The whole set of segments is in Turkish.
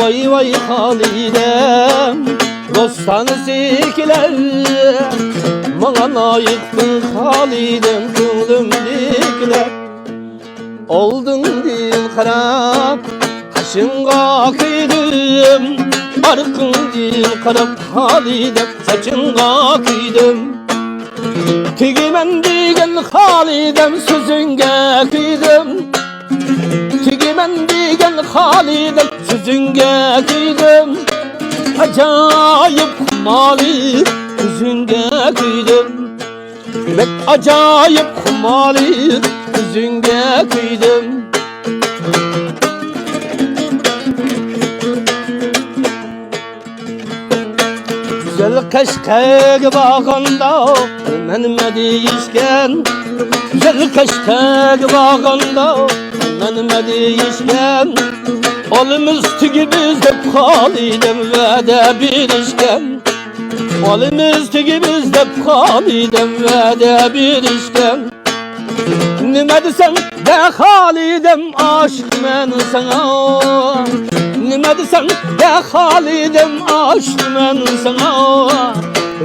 Vay vay Halidem Bostanızdakiler bana layıktır Halidem ko'nglimdagilar oldun dil qarab qashingga kuydim arqing dil qarab Halidem sochingga kuydim tegimen degan Halidem so'zingga kuydim tegimen degan Halidem so'zingga kuydim acayip mali yüzünge kıydım Bek acayip mali yüzünge kıydım Güzel keşkek bağında menime deyişken Güzel keşkek bağında menime deyişken Olumuz tügümüz de Halidem vədə birişken Olumuz tügümüz de Halidem vədə birişken Nime desem de Halidem aşık men sana Nime desem de Halidem aşık men sana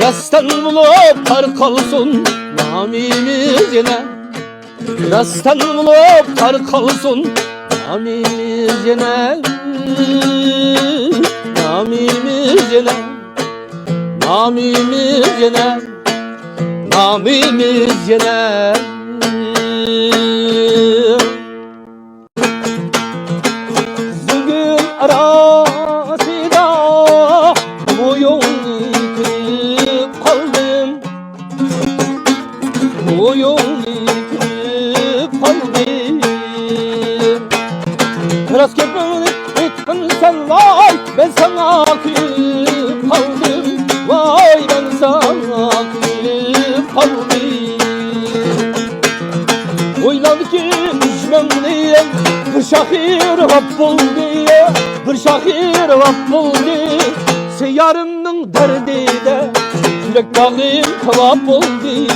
Rastan bulup tarkalsın namimiz yine Rastan bulup tarkalsın namimiz yine Namimiz yine Namimiz yine Namimiz yine Zülgün arasında bu yolu kırıp kaldım Bu yolu kırıp kaldım Biraz kepmeni ettin sen vay ben sana kıyıp kaldım Vay ben sana kıyıp kaldım Oyladı ki düşmem diye bir şahir vap buldu Bir şahir vap buldu Seyyarımın derdi de yürek bağım kavap oldu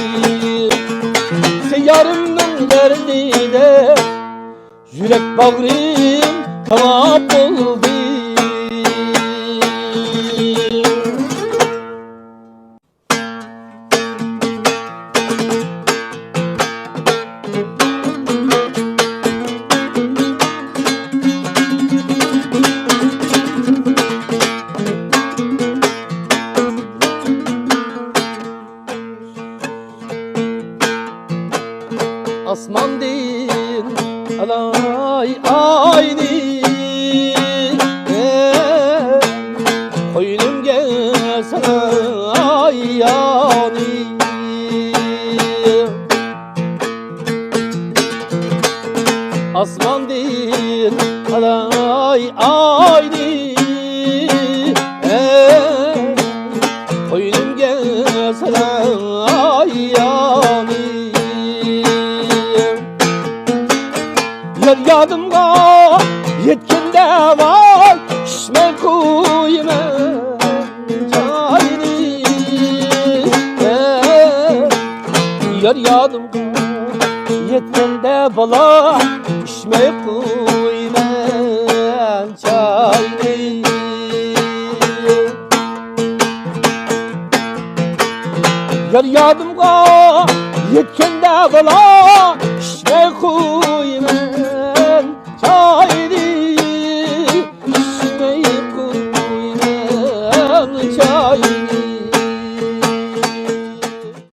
Seyyarımın derdi de yürek bağım kavap oldu Asman değil alay ayni Koynum gelse ayani Asman değil alay ayni Koynum gelse ayani Yar yadımga yetkende var Şişme kuyme çayını Yar yadımga yetkende bala Şişme kuyme çayını Yar yadımga yetkende bala Şişme kuyme çayını Şişme kuyme çayını